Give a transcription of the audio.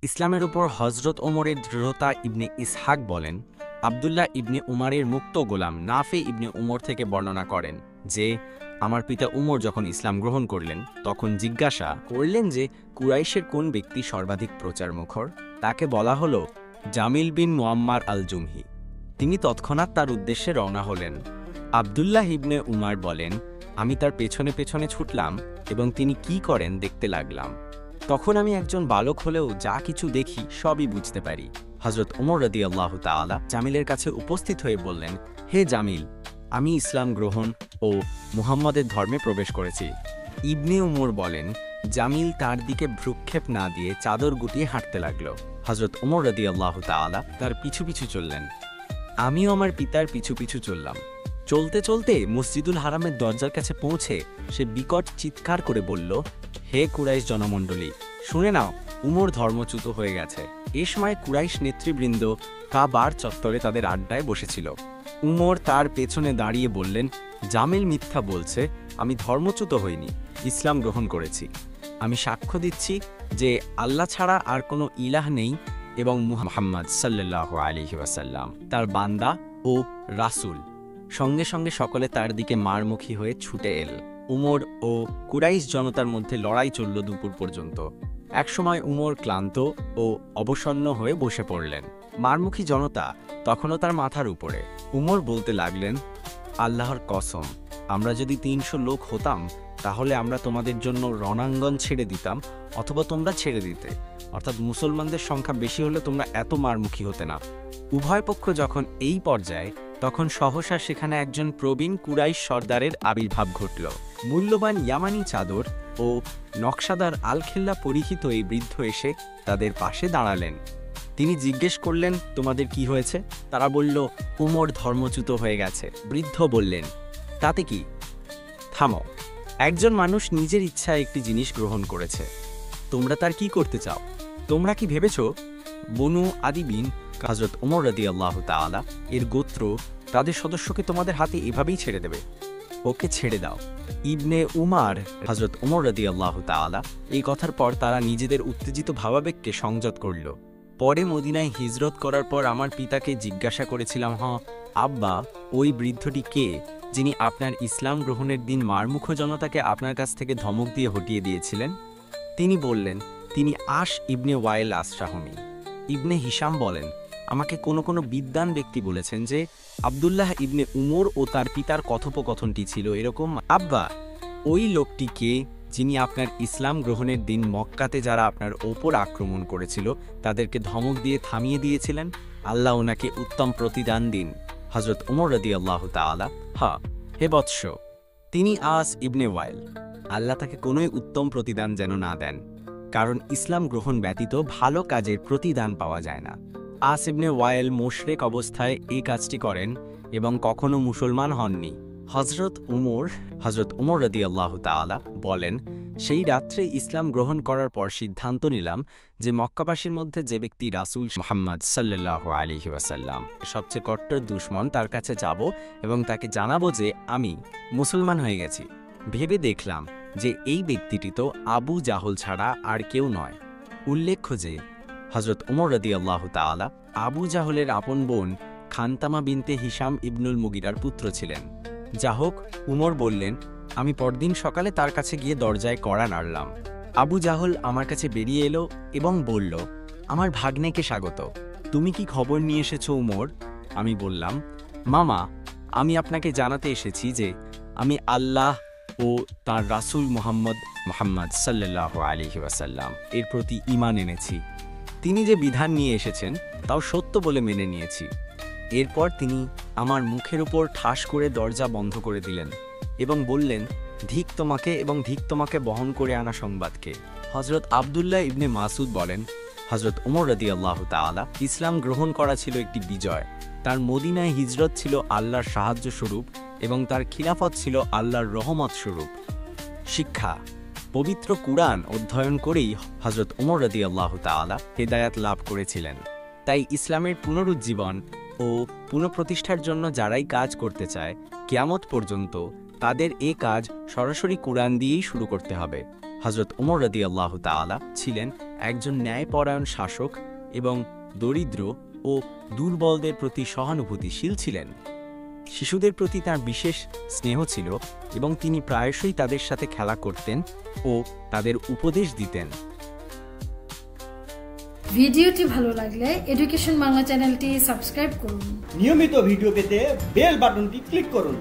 ইসলামের উপর হজরত ওমরের দৃঢ়তা ইবনে ইসহাক বলেন, আবদুল্লাহ ইবনে উমারের মুক্ত গোলাম নাফে ইবনে উমর থেকে বর্ণনা করেন যে, আমার পিতা উমর যখন ইসলাম গ্রহণ করলেন তখন জিজ্ঞাসা করলেন যে কুরাইশের কোন ব্যক্তি সর্বাধিক প্রচারমুখর। তাকে বলা হলো জামিল বিন মুআম্মার আল জুমহি। তিনি তৎক্ষণাৎ তার উদ্দেশ্যে রওনা হলেন। আবদুল্লাহ ইবনে উমার বলেন, আমি তার পেছনে পেছনে ছুটলাম এবং তিনি কি করেন দেখতে লাগলাম। তখন আমি একজন বালক হলেও যা কিছু দেখি সবই বুঝতে পারি। হজরত ওমর রাদিয়াল্লাহু তাআলা জামিলের কাছে উপস্থিত হয়ে বললেন, হে জামিল, আমি ইসলাম গ্রহণ ও মুহাম্মদের ধর্মে প্রবেশ করেছি। ইবনে উমর বলেন, জামিল তার দিকে ভ্রুক্ষেপ না দিয়ে চাদর গুটিয়ে হাঁটতে লাগল। হজরত ওমর রাদিয়াল্লাহু তাআলা তার পিছু পিছু চললেন। আমিও আমার পিতার পিছু পিছু চললাম। চলতে চলতে মসজিদুল হারামের দরজার কাছে পৌঁছে সে বিকট চিৎকার করে বলল, হে কুরাইশ জনমণ্ডলী, শুনে নাও, উমর ধর্মচ্যুত হয়ে গেছে। এ সময় কুরাইশ নেতৃবৃন্দ কাবার চত্বরে তাদের আড্ডায় বসেছিল। উমর তার পেছনে দাঁড়িয়ে বললেন, জামিল মিথ্যা বলছে, আমি ধর্মচ্যুত হইনি, ইসলাম গ্রহণ করেছি। আমি সাক্ষ্য দিচ্ছি যে আল্লাহ ছাড়া আর কোনো ইলাহ নেই এবং মুহাম্মদ সাল্লাল্লাহু আলাইহি ওয়াসাল্লাম তার বান্দা ও রাসূল। সঙ্গে সঙ্গে সকলে তার দিকে মারমুখী হয়ে ছুটে এল। উমর ও কুরাইশ জনতার মধ্যে লড়াই চলল দুপুর পর্যন্ত। একসময় উমর ক্লান্ত ও অবসন্ন হয়ে বসে পড়লেন। মারমুখী জনতা তখনও তার মাথার উপরে। উমর বলতে লাগলেন, আল্লাহর কসম, আমরা যদি ৩০০ লোক হতাম তাহলে আমরা তোমাদের জন্য রণাঙ্গন ছেড়ে দিতাম, অথবা তোমরা ছেড়ে দিতে, অর্থাৎ মুসলমানদের সংখ্যা বেশি হলে তোমরা এত মারমুখী হতে না। উভয় পক্ষ যখন এই পর্যায়ে, তখন সহসা সেখানে একজন প্রবীণ কুরাইশ সর্দারের আবির্ভাব ঘটল। মূল্যবান ইয়ামানি চাদর ও নকশাদার আলখেল্লা পরিহিত এই বৃদ্ধ এসে তাদের পাশে দাঁড়ালেন। তিনি জিজ্ঞেস করলেন, তোমাদের কি হয়েছে? তারা বলল, উমর ধর্মচ্যুত হয়ে গেছে। বৃদ্ধ বললেন, তাতে কি? থামো, একজন মানুষ নিজের ইচ্ছায় একটি জিনিস গ্রহণ করেছে, তোমরা তার কি করতে চাও? তোমরা কি ভেবেছ বনু আদি বিন হযরত ওমর রাদিয়াল্লাহু তাআলা এর গোত্র তাদের সদস্যকে তোমাদের হাতে এভাবেই ছেড়ে দেবে? ওকে ছেড়ে দাও। ইবনে উমার হযরত ওমর রাদিয়াল্লাহু তাআলা এই কথার পর তারা নিজেদের উত্তেজিত ভাবাবেগকে সংযত করল। পরে মদিনায় হিজরত করার পর আমার পিতাকে জিজ্ঞাসা করেছিলাম, আব্বা, ওই বৃদ্ধটি কে যিনি আপনার ইসলাম গ্রহণের দিন মারমুখ জনতাকে আপনার কাছ থেকে ধমক দিয়ে হটিয়ে দিয়েছিলেন? তিনি বললেন, তিনি আশ ইবনে ওয়াইল আসরাহমি। ইবনে হিশাম বলেন, আমাকে কোনো কোনো বিদ্বান ব্যক্তি বলেছেন যে আবদুল্লাহ ইবনে উমর ও তার পিতার কথোপকথনটি ছিল এরকম, আব্বা, ওই লোকটি কে যিনি আপনার ইসলাম গ্রহণের দিন মক্কাতে যারা আপনার ওপর আক্রমণ করেছিল তাদেরকে ধমক দিয়ে থামিয়ে দিয়েছিলেন? আল্লাহ ওনাকে উত্তম প্রতিদান দিন। হযরত ওমর রাদিয়াল্লাহু তাআলা, হে বৎস, তিনি আস ইবনে ওয়াইল, আল্লাহ তাকে কোনোই উত্তম প্রতিদান যেন না দেন, কারণ ইসলাম গ্রহণ ব্যতীত ভালো কাজের প্রতিদান পাওয়া যায় না। আস ইবনে ওয়াইল মুশরিক অবস্থায় এই কাজটি করেন এবং কখনো মুসলমান হননি। হযরত ওমর রাদিয়াল্লাহু তাআলা বলেন, সেই রাত্রে ইসলাম গ্রহণ করার পর সিদ্ধান্ত নিলাম যে মক্কাবাসীর মধ্যে যে ব্যক্তি রাসূল মুহাম্মদ সাল্লাল্লাহু আলাইহি ওয়াসাল্লাম সবচেয়ে কট্টর দুশমন, তার কাছে যাব এবং তাকে জানাবো যে আমি মুসলমান হয়ে গেছি। ভেবে দেখলাম যে এই ব্যক্তিটি তো আবু জাহল ছাড়া আর কেউ নয়। উল্লেখ্য যে হযরত ওমর রাদিয়াল্লাহু তাআলা আবু জাহলের আপন বোন খানতামা বিনতে হিশাম ইবনুল মুগিরার পুত্র ছিলেন। যা হোক, উমর বললেন, আমি পরদিন সকালে তার কাছে গিয়ে দরজায় কড়া নাড়লাম। আবু জাহল আমার কাছে বেরিয়ে এলো এবং বলল, আমার ভাগ্নেকে স্বাগত। তুমি কি খবর নিয়ে এসেছো উমর? আমি বললাম, মামা, আমি আপনাকে জানাতে এসেছি যে আমি আল্লাহ ও তার রাসূল মুহাম্মদ সাল্লাল্লাহু আলাইহি ওয়াসাল্লাম এর প্রতি ঈমান এনেছি। তিনি যে বিধান নিয়ে এসেছেন তাও সত্য বলে মেনে নিয়েছি। এরপর তিনি আমার মুখের উপর ঠাস করে দরজা বন্ধ করে দিলেন এবং বললেন, ধিক তোমাকে এবং ধিক তোমাকে বহন করে আনা সংবাদকে। হযরত আবদুল্লাহ ইবনে মাসুদ বলেন, হযরত ওমর রাদিয়াল্লাহু তাআলা ইসলাম গ্রহণ করা ছিল একটি বিজয়। তার মদিনায় হিজরত ছিল আল্লাহর সাহায্য স্বরূপ এবং তার খিলাফত ছিল আল্লাহর রহমত স্বরূপ। শিক্ষা: পবিত্র কুরআন অধ্যয়ন করেই হযরত ওমর রাদিয়াল্লাহু তাআলা হেদায়াত লাভ করেছিলেন। তাই ইসলামের পুনরুজ্জীবন ও পুনঃপ্রতিষ্ঠার জন্য যারাই কাজ করতে চায়, কিয়ামত পর্যন্ত তাদের এ কাজ সরাসরি কুরআন দিয়েই শুরু করতে হবে। হযরত ওমর রাদিয়াল্লাহু তাআলা ছিলেন একজন ন্যায়পরায়ণ শাসক এবং দরিদ্র ও দুর্বলদের প্রতি সহানুভূতিশীল ছিলেন। শিশুদের প্রতি তার বিশেষ স্নেহ ছিল এবং তিনি প্রায়শই তাদের সাথে খেলা করতেন ও তাদের উপদেশ দিতেন। ভিডিওটি ভালো লাগলে এডুকেশন বাংলা চ্যানেলটি সাবস্ক্রাইব করুন। নিয়মিত ভিডিও পেতে বেল বাটনটি ক্লিক করুন।